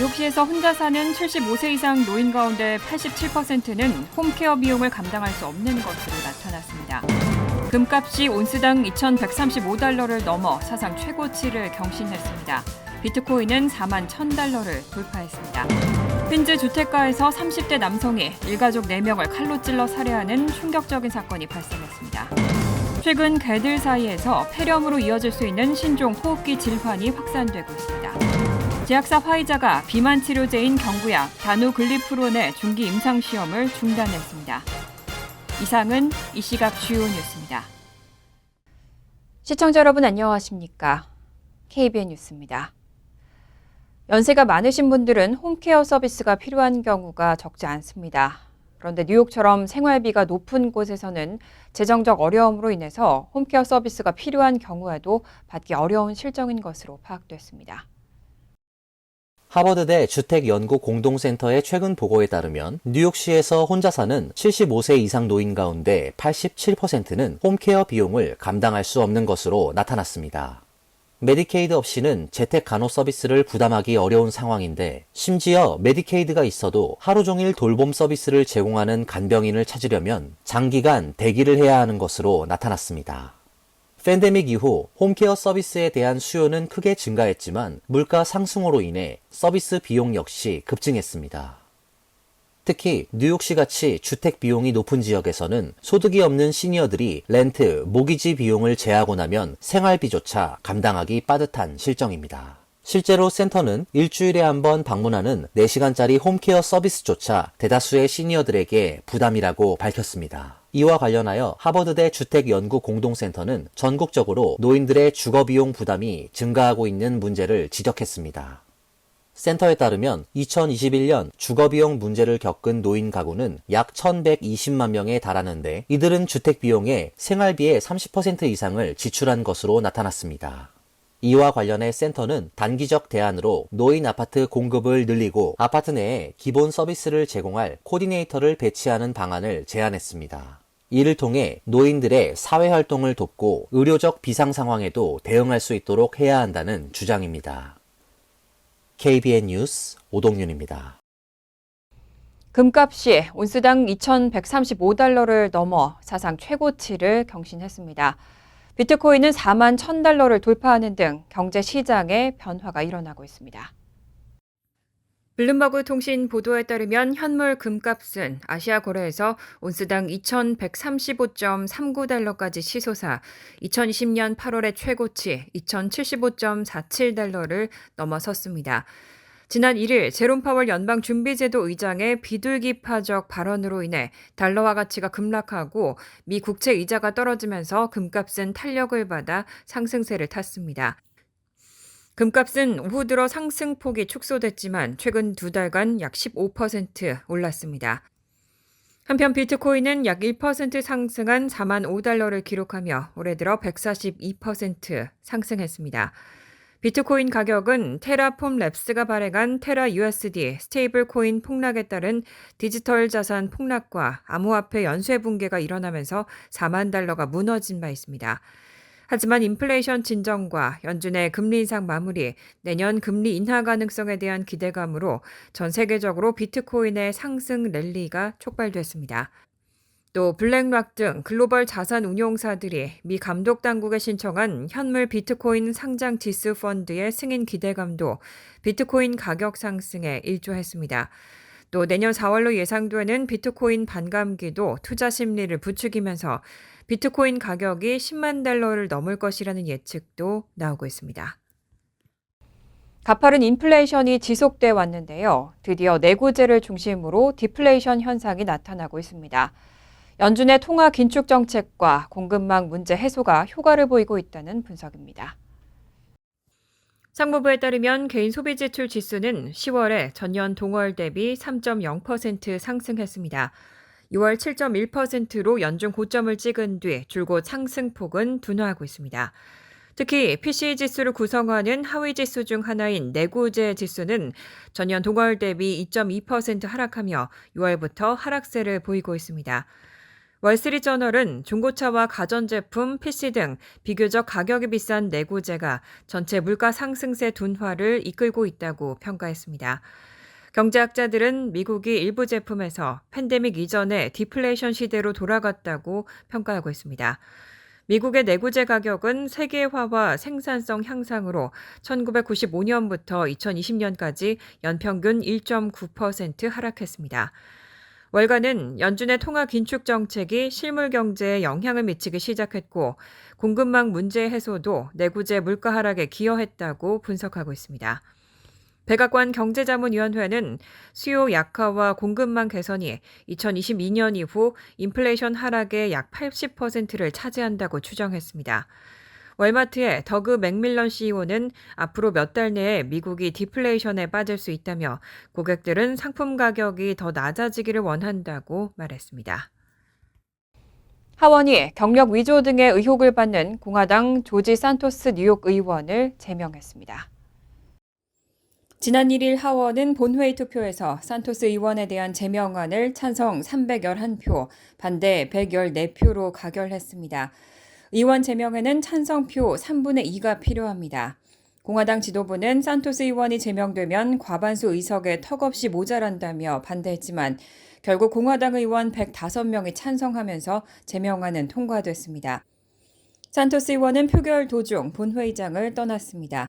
뉴욕시에서 혼자 사는 75세 이상 노인 가운데 87%는 홈케어 비용을 감당할 수 없는 것으로 나타났습니다. 금값이 온스당 2,135달러를 넘어 사상 최고치를 경신했습니다. 비트코인은 4만 1,000달러를 돌파했습니다. 퀸즈 주택가에서 30대 남성이 일가족 4명을 칼로 찔러 살해하는 충격적인 사건이 발생했습니다. 최근 개들 사이에서 폐렴으로 이어질 수 있는 신종 호흡기 질환이 확산되고 있습니다. 제약사 화이자가 비만 치료제인 경구약 다누글리프론의 중기 임상 시험을 중단했습니다. 이상은 이 시각 주요 뉴스입니다. 시청자 여러분 안녕하십니까? KBN 뉴스입니다. 연세가 많으신 분들은 홈케어 서비스가 필요한 경우가 적지 않습니다. 그런데 뉴욕처럼 생활비가 높은 곳에서는 재정적 어려움으로 인해서 홈케어 서비스가 필요한 경우에도 받기 어려운 실정인 것으로 파악됐습니다. 하버드대 주택연구공동센터의 최근 보고에 따르면 뉴욕시에서 혼자 사는 75세 이상 노인 가운데 87%는 홈케어 비용을 감당할 수 없는 것으로 나타났습니다. 메디케이드 없이는 재택 간호 서비스를 부담하기 어려운 상황인데 심지어 메디케이드가 있어도 하루 종일 돌봄 서비스를 제공하는 간병인을 찾으려면 장기간 대기를 해야 하는 것으로 나타났습니다. 팬데믹 이후 홈케어 서비스에 대한 수요는 크게 증가했지만 물가 상승으로 인해 서비스 비용 역시 급증했습니다. 특히 뉴욕시같이 주택 비용이 높은 지역에서는 소득이 없는 시니어들이 렌트, 모기지 비용을 제하고 나면 생활비조차 감당하기 빠듯한 실정입니다. 실제로 센터는 일주일에 한 번 방문하는 4시간짜리 홈케어 서비스조차 대다수의 시니어들에게 부담이라고 밝혔습니다. 이와 관련하여 하버드대 주택연구공동센터는 전국적으로 노인들의 주거비용 부담이 증가하고 있는 문제를 지적했습니다. 센터에 따르면 2021년 주거비용 문제를 겪은 노인 가구는 약 1,120만 명에 달하는데 이들은 주택비용의 생활비의 30% 이상을 지출한 것으로 나타났습니다. 이와 관련해 센터는 단기적 대안으로 노인 아파트 공급을 늘리고 아파트 내에 기본 서비스를 제공할 코디네이터를 배치하는 방안을 제안했습니다. 이를 통해 노인들의 사회활동을 돕고 의료적 비상 상황에도 대응할 수 있도록 해야 한다는 주장입니다. KBN 뉴스 오동윤입니다. 금값이 온스당 2,135달러를 넘어 사상 최고치를 경신했습니다. 비트코인은 4만 1,000달러를 돌파하는 등 경제 시장에 변화가 일어나고 있습니다. 블룸버그 통신 보도에 따르면 현물 금값은 아시아 거래에서 온스당 2,135.39달러까지 치솟아 2020년 8월의 최고치 2,075.47달러를 넘어섰습니다. 지난 1일 제롬 파월 연방준비제도 의장의 비둘기파적 발언으로 인해 달러화 가치가 급락하고 미 국채 이자가 떨어지면서 금값은 탄력을 받아 상승세를 탔습니다. 금값은 오후 들어 상승폭이 축소됐지만 최근 2달간 약 15% 올랐습니다. 한편 비트코인은 약 1% 상승한 4만 5달러를 기록하며 올해 들어 142% 상승했습니다. 비트코인 가격은 테라폼 랩스가 발행한 테라 USD 스테이블 코인 폭락에 따른 디지털 자산 폭락과 암호화폐 연쇄 붕괴가 일어나면서 4만 달러가 무너진 바 있습니다. 하지만 인플레이션 진정과 연준의 금리 인상 마무리, 내년 금리 인하 가능성에 대한 기대감으로 전 세계적으로 비트코인의 상승 랠리가 촉발됐습니다. 또 블랙락 등 글로벌 자산 운용사들이 미 감독 당국에 신청한 현물 비트코인 상장 지수 펀드의 승인 기대감도 비트코인 가격 상승에 일조했습니다. 또 내년 4월로 예상되는 비트코인 반감기도 투자 심리를 부추기면서 비트코인 가격이 10만 달러를 넘을 것이라는 예측도 나오고 있습니다. 가파른 인플레이션이 지속돼 왔는데요. 드디어 내구재를 중심으로 디플레이션 현상이 나타나고 있습니다. 연준의 통화 긴축 정책과 공급망 문제 해소가 효과를 보이고 있다는 분석입니다. 상무부에 따르면 개인 소비 지출 지수는 10월에 전년 동월 대비 3.0% 상승했습니다. 6월 7.1%로 연중 고점을 찍은 뒤 줄곧 상승폭은 둔화하고 있습니다. 특히 PCE 지수를 구성하는 하위 지수 중 하나인 내구재 지수는 전년 동월 대비 2.2% 하락하며 6월부터 하락세를 보이고 있습니다. 월스트리트저널은 중고차와 가전제품, PC 등 비교적 가격이 비싼 내구재가 전체 물가 상승세 둔화를 이끌고 있다고 평가했습니다. 경제학자들은 미국이 일부 제품에서 팬데믹 이전의 디플레이션 시대로 돌아갔다고 평가하고 있습니다. 미국의 내구재 가격은 세계화와 생산성 향상으로 1995년부터 2020년까지 연평균 1.9% 하락했습니다. 월가는 연준의 통화 긴축 정책이 실물 경제에 영향을 미치기 시작했고 공급망 문제 해소도 내구재 물가 하락에 기여했다고 분석하고 있습니다. 백악관 경제자문위원회는 수요 약화와 공급망 개선이 2022년 이후 인플레이션 하락의 약 80%를 차지한다고 추정했습니다. 월마트의 더그 맥밀런 CEO는 앞으로 몇 달 내에 미국이 디플레이션에 빠질 수 있다며 고객들은 상품 가격이 더 낮아지기를 원한다고 말했습니다. 하원이 경력 위조 등의 의혹을 받는 공화당 조지 산토스 뉴욕 의원을 제명했습니다. 지난 1일 하원은 본회의 투표에서 산토스 의원에 대한 제명안을 찬성 311표, 반대 114표로 가결했습니다. 의원 제명에는 찬성표 3분의 2가 필요합니다. 공화당 지도부는 산토스 의원이 제명되면 과반수 의석에 턱없이 모자란다며 반대했지만 결국 공화당 의원 105명이 찬성하면서 제명안은 통과됐습니다. 산토스 의원은 표결 도중 본회의장을 떠났습니다.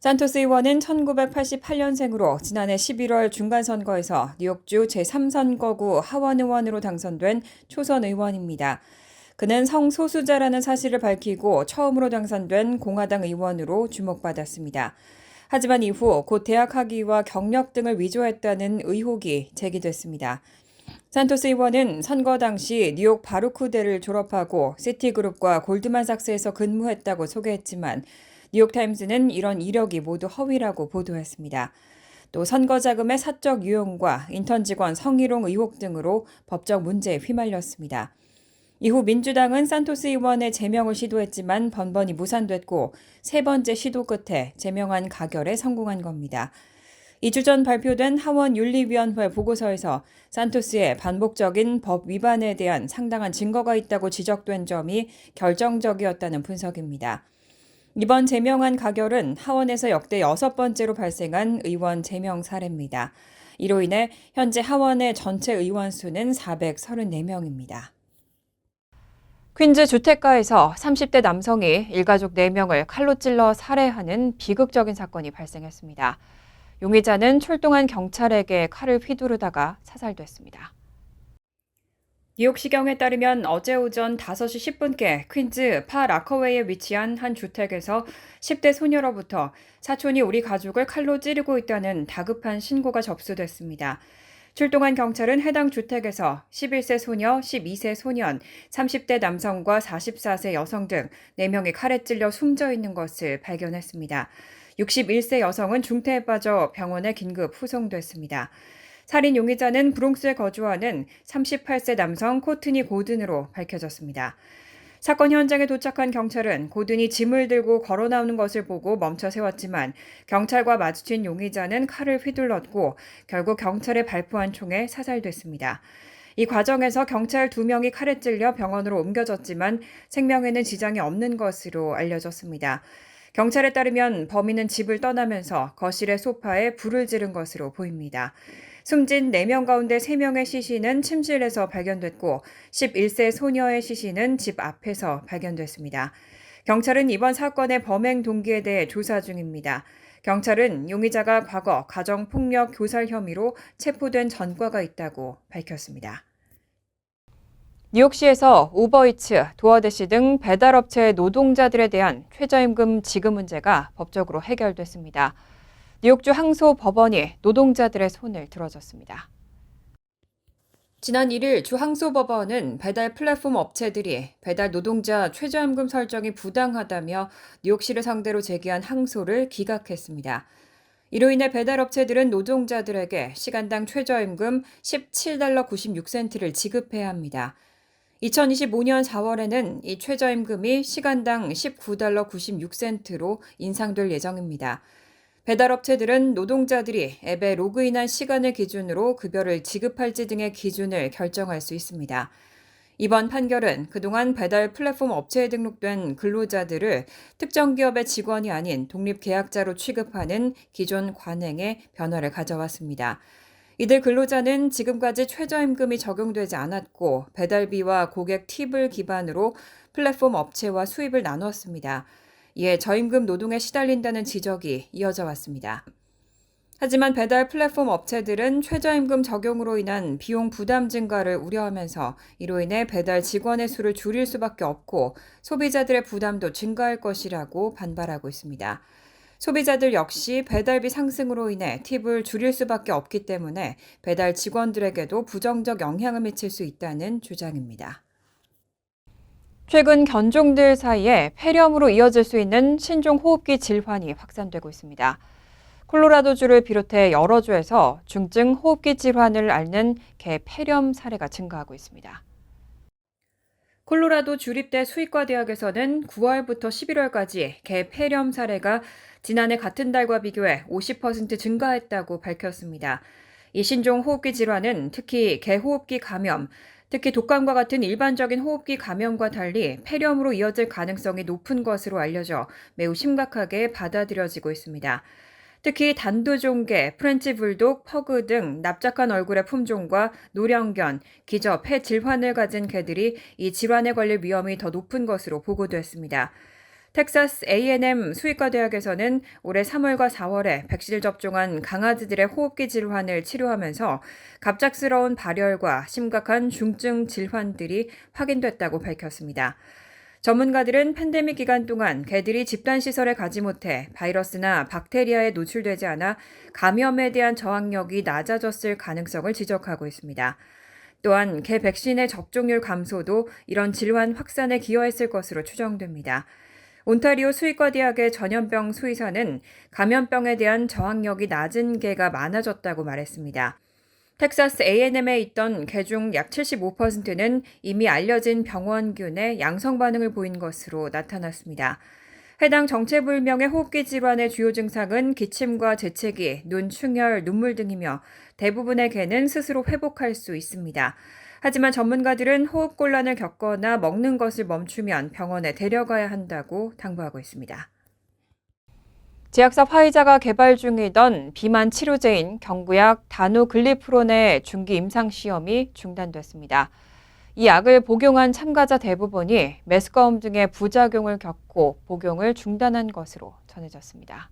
산토스 의원은 1988년생으로 지난해 11월 중간선거에서 뉴욕주 제3선거구 하원 의원으로 당선된 초선 의원입니다. 그는 성소수자라는 사실을 밝히고 처음으로 당선된 공화당 의원으로 주목받았습니다. 하지만 이후 곧 대학 학위와 경력 등을 위조했다는 의혹이 제기됐습니다. 산토스 의원은 선거 당시 뉴욕 바루크대를 졸업하고 시티그룹과 골드만삭스에서 근무했다고 소개했지만 뉴욕타임즈는 이런 이력이 모두 허위라고 보도했습니다. 또 선거 자금의 사적 유용과 인턴 직원 성희롱 의혹 등으로 법적 문제에 휘말렸습니다. 이후 민주당은 산토스 의원의 제명을 시도했지만 번번이 무산됐고 세 번째 시도 끝에 제명안 가결에 성공한 겁니다. 2주 전 발표된 하원 윤리위원회 보고서에서 산토스의 반복적인 법 위반에 대한 상당한 증거가 있다고 지적된 점이 결정적이었다는 분석입니다. 이번 제명안 가결은 하원에서 역대 6번째로 발생한 의원 제명 사례입니다. 이로 인해 현재 하원의 전체 의원 수는 434명입니다. 퀸즈 주택가에서 30대 남성이 일가족 4명을 칼로 찔러 살해하는 비극적인 사건이 발생했습니다. 용의자는 출동한 경찰에게 칼을 휘두르다가 사살됐습니다. 뉴욕시경에 따르면 어제 오전 5시 10분께 퀸즈 파 라커웨이에 위치한 한 주택에서 10대 소녀로부터 사촌이 우리 가족을 칼로 찌르고 있다는 다급한 신고가 접수됐습니다. 출동한 경찰은 해당 주택에서 11세 소녀, 12세 소년, 30대 남성과 44세 여성 등 4명이 칼에 찔려 숨져 있는 것을 발견했습니다. 61세 여성은 중태에 빠져 병원에 긴급 후송됐습니다. 살인 용의자는 브롱스에 거주하는 38세 남성 코트니 고든으로 밝혀졌습니다. 사건 현장에 도착한 경찰은 고든이 짐을 들고 걸어 나오는 것을 보고 멈춰 세웠지만 경찰과 마주친 용의자는 칼을 휘둘렀고 결국 경찰에 발포한 총에 사살됐습니다. 이 과정에서 경찰 2명이 칼에 찔려 병원으로 옮겨졌지만 생명에는 지장이 없는 것으로 알려졌습니다. 경찰에 따르면 범인은 집을 떠나면서 거실의 소파에 불을 지른 것으로 보입니다. 숨진 4명 가운데 3명의 시신은 침실에서 발견됐고 11세 소녀의 시신은 집 앞에서 발견됐습니다. 경찰은 이번 사건의 범행 동기에 대해 조사 중입니다. 경찰은 용의자가 과거 가정폭력 교살 혐의로 체포된 전과가 있다고 밝혔습니다. 뉴욕시에서 우버이츠, 도어대시 등 배달업체 노동자들에 대한 최저임금 지급 문제가 법적으로 해결됐습니다. 뉴욕주 항소법원이 노동자들의 손을 들어줬습니다. 지난 1일 주 항소법원은 배달 플랫폼 업체들이 배달 노동자 최저임금 설정이 부당하다며 뉴욕시를 상대로 제기한 항소를 기각했습니다. 이로 인해 배달업체들은 노동자들에게 시간당 최저임금 17달러 96센트를 지급해야 합니다. 2025년 4월에는 이 최저임금이 시간당 19달러 96센트로 인상될 예정입니다. 배달업체들은 노동자들이 앱에 로그인한 시간을 기준으로 급여를 지급할지 등의 기준을 결정할 수 있습니다. 이번 판결은 그동안 배달 플랫폼 업체에 등록된 근로자들을 특정 기업의 직원이 아닌 독립계약자로 취급하는 기존 관행에 변화를 가져왔습니다. 이들 근로자는 지금까지 최저임금이 적용되지 않았고 배달비와 고객 팁을 기반으로 플랫폼 업체와 수입을 나눴습니다. 이에 저임금 노동에 시달린다는 지적이 이어져 왔습니다. 하지만 배달 플랫폼 업체들은 최저임금 적용으로 인한 비용 부담 증가를 우려하면서 이로 인해 배달 직원의 수를 줄일 수밖에 없고 소비자들의 부담도 증가할 것이라고 반발하고 있습니다. 소비자들 역시 배달비 상승으로 인해 팁을 줄일 수밖에 없기 때문에 배달 직원들에게도 부정적 영향을 미칠 수 있다는 주장입니다. 최근 견종들 사이에 폐렴으로 이어질 수 있는 신종 호흡기 질환이 확산되고 있습니다. 콜로라도주를 비롯해 여러 주에서 중증 호흡기 질환을 앓는 개 폐렴 사례가 증가하고 있습니다. 콜로라도 주립대 수의과 대학에서는 9월부터 11월까지 개 폐렴 사례가 지난해 같은 달과 비교해 50% 증가했다고 밝혔습니다. 이 신종 호흡기 질환은 특히 개호흡기 감염, 특히 독감과 같은 일반적인 호흡기 감염과 달리 폐렴으로 이어질 가능성이 높은 것으로 알려져 매우 심각하게 받아들여지고 있습니다. 특히 단두종개, 프렌치 불독, 퍼그 등 납작한 얼굴의 품종과 노령견, 기저, 폐 질환을 가진 개들이 이 질환에 걸릴 위험이 더 높은 것으로 보고됐습니다. 텍사스 A&M 수의과 대학에서는 올해 3월과 4월에 백신을 접종한 강아지들의 호흡기 질환을 치료하면서 갑작스러운 발열과 심각한 중증 질환들이 확인됐다고 밝혔습니다. 전문가들은 팬데믹 기간 동안 개들이 집단시설에 가지 못해 바이러스나 박테리아에 노출되지 않아 감염에 대한 저항력이 낮아졌을 가능성을 지적하고 있습니다. 또한 개 백신의 접종률 감소도 이런 질환 확산에 기여했을 것으로 추정됩니다. 온타리오 수의과 대학의 전염병 수의사는 감염병에 대한 저항력이 낮은 개가 많아졌다고 말했습니다. 텍사스 A&M에 있던 개 중 약 75%는 이미 알려진 병원균에 양성 반응을 보인 것으로 나타났습니다. 해당 정체불명의 호흡기 질환의 주요 증상은 기침과 재채기, 눈 충혈, 눈물 등이며 대부분의 개는 스스로 회복할 수 있습니다. 하지만 전문가들은 호흡곤란을 겪거나 먹는 것을 멈추면 병원에 데려가야 한다고 당부하고 있습니다. 제약사 화이자가 개발 중이던 비만 치료제인 경구약 다누글리프론의 중기 임상 시험이 중단됐습니다. 이 약을 복용한 참가자 대부분이 메스꺼움 등의 부작용을 겪고 복용을 중단한 것으로 전해졌습니다.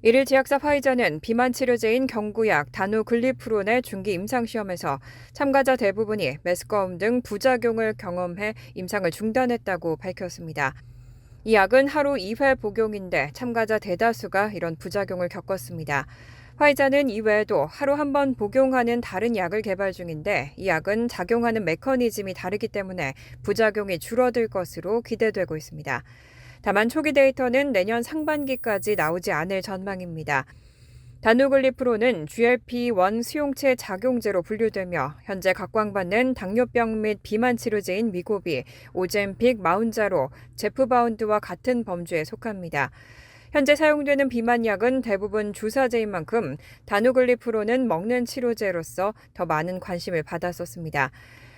이를 제약사 화이자는 비만 치료제인 경구약 다누글리프론의 중기 임상 시험에서 참가자 대부분이 메스꺼움 등 부작용을 경험해 임상을 중단했다고 밝혔습니다. 이 약은 하루 2회 복용인데 참가자 대다수가 이런 부작용을 겪었습니다. 화이자는 이외에도 하루 한 번 복용하는 다른 약을 개발 중인데 이 약은 작용하는 메커니즘이 다르기 때문에 부작용이 줄어들 것으로 기대되고 있습니다. 다만 초기 데이터는 내년 상반기까지 나오지 않을 전망입니다. 다누글리프론은 GLP-1 수용체 작용제로 분류되며 현재 각광받는 당뇨병 및 비만 치료제인 위고비, 오젬픽, 마운자로, 제프바운드와 같은 범주에 속합니다. 현재 사용되는 비만약은 대부분 주사제인 만큼 다누글리프론은 먹는 치료제로서 더 많은 관심을 받았었습니다.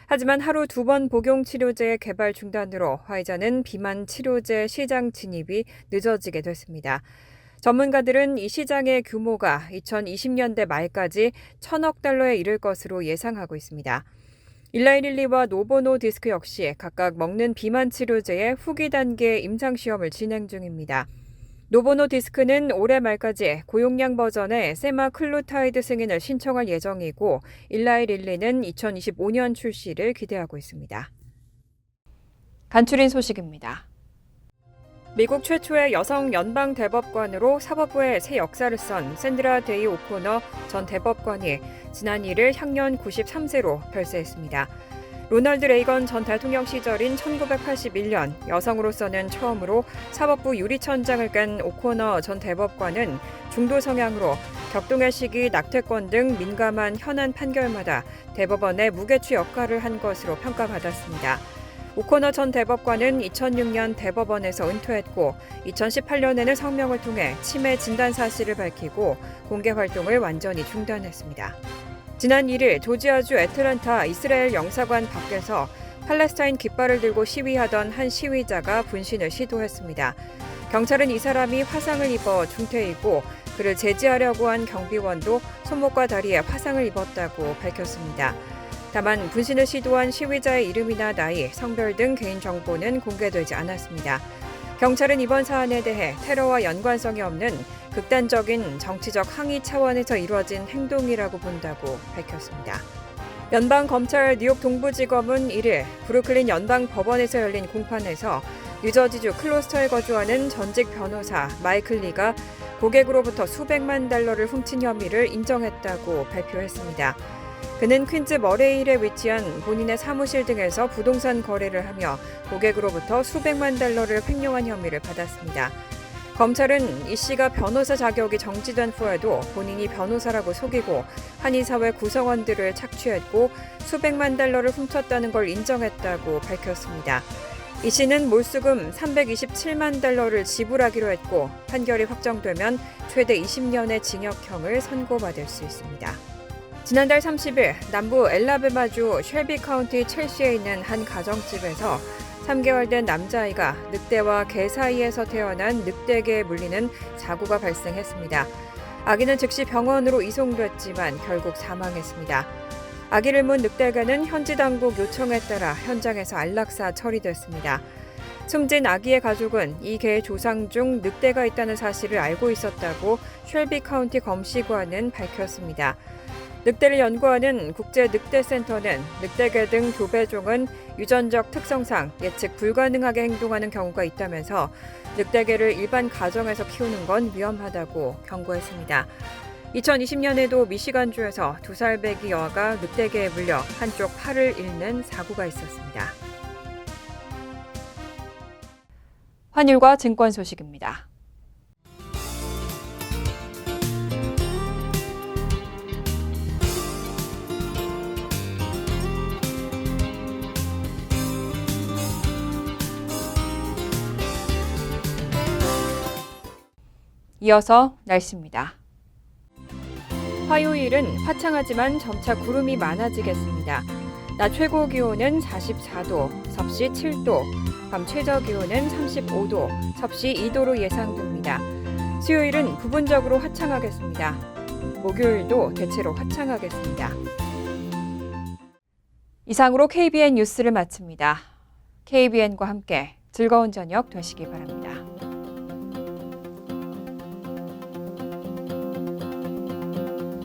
하지만 하루 2번 복용 치료제의 개발 중단으로 화이자는 비만 치료제 시장 진입이 늦어지게 됐습니다. 전문가들은 이 시장의 규모가 2020년대 말까지 1,000억 달러에 이를 것으로 예상하고 있습니다. 일라이릴리와 노보노디스크 역시 각각 먹는 비만 치료제의 후기 단계 임상시험을 진행 중입니다. 노보노디스크는 올해 말까지 고용량 버전의 세마클루타이드 승인을 신청할 예정이고 일라이릴리는 2025년 출시를 기대하고 있습니다. 간추린 소식입니다. 미국 최초의 여성 연방 대법관으로 사법부에 새 역사를 쓴 샌드라 데이 오코너 전 대법관이 지난 1일 향년 93세로 별세했습니다. 로널드 레이건 전 대통령 시절인 1981년 여성으로서는 처음으로 사법부 유리천장을 깬 오코너 전 대법관은 중도 성향으로 격동의 시기, 낙태권 등 민감한 현안 판결마다 대법원의 무게추 역할을 한 것으로 평가받았습니다. 오코너 전 대법관은 2006년 대법원에서 은퇴했고 2018년에는 성명을 통해 치매 진단 사실을 밝히고 공개 활동을 완전히 중단했습니다. 지난 1일 조지아주 애틀랜타 이스라엘 영사관 밖에서 팔레스타인 깃발을 들고 시위하던 한 시위자가 분신을 시도했습니다. 경찰은 이 사람이 화상을 입어 중태이고 그를 제지하려고 한 경비원도 손목과 다리에 화상을 입었다고 밝혔습니다. 다만 분신을 시도한 시위자의 이름이나 나이, 성별 등 개인정보는 공개되지 않았습니다. 경찰은 이번 사안에 대해 테러와 연관성이 없는 극단적인 정치적 항의 차원에서 이루어진 행동이라고 본다고 밝혔습니다. 연방검찰 뉴욕 동부지검은 1일 브루클린 연방법원에서 열린 공판에서 뉴저지주 클로스터에 거주하는 전직 변호사 마이클 리가 고객으로부터 수백만 달러를 훔친 혐의를 인정했다고 발표했습니다. 그는 퀸즈 머레일에 위치한 본인의 사무실 등에서 부동산 거래를 하며 고객으로부터 수백만 달러를 횡령한 혐의를 받았습니다. 검찰은 이 씨가 변호사 자격이 정지된 후에도 본인이 변호사라고 속이고 한인사회 구성원들을 착취했고 수백만 달러를 훔쳤다는 걸 인정했다고 밝혔습니다. 이 씨는 몰수금 327만 달러를 지불하기로 했고 판결이 확정되면 최대 20년의 징역형을 선고받을 수 있습니다. 지난달 30일 남부 엘라베마주 쉘비 카운티 첼시에 있는 한 가정집에서 3개월 된 남자아이가 늑대와 개 사이에서 태어난 늑대개에 물리는 사고가 발생했습니다. 아기는 즉시 병원으로 이송됐지만 결국 사망했습니다. 아기를 문 늑대개는 현지 당국 요청에 따라 현장에서 안락사 처리됐습니다. 숨진 아기의 가족은 이 개의 조상 중 늑대가 있다는 사실을 알고 있었다고 쉘비 카운티 검시관은 밝혔습니다. 늑대를 연구하는 국제늑대센터는 늑대개 등 교배종은 유전적 특성상 예측 불가능하게 행동하는 경우가 있다면서 늑대개를 일반 가정에서 키우는 건 위험하다고 경고했습니다. 2020년에도 미시간주에서 2살 배기 여아가 늑대개에 물려 한쪽 팔을 잃는 사고가 있었습니다. 환율과 증권 소식입니다. 이어서 날씨입니다. 화요일은 화창하지만 점차 구름이 많아지겠습니다. 낮 최고 기온은 44도, 섭씨 7도, 밤 최저 기온은 35도, 섭씨 2도로 예상됩니다. 수요일은 부분적으로 화창하겠습니다. 목요일도 대체로 화창하겠습니다. 이상으로 KBN 뉴스를 마칩니다. KBN과 함께 즐거운 저녁 되시기 바랍니다.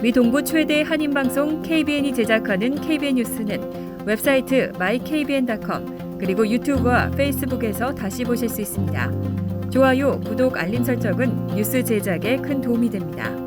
미 동부 최대 한인방송 KBN이 제작하는 KBN 뉴스는 웹사이트 mykbn.com 그리고 유튜브와 페이스북에서 다시 보실 수 있습니다. 좋아요, 구독, 알림 설정은 뉴스 제작에 큰 도움이 됩니다.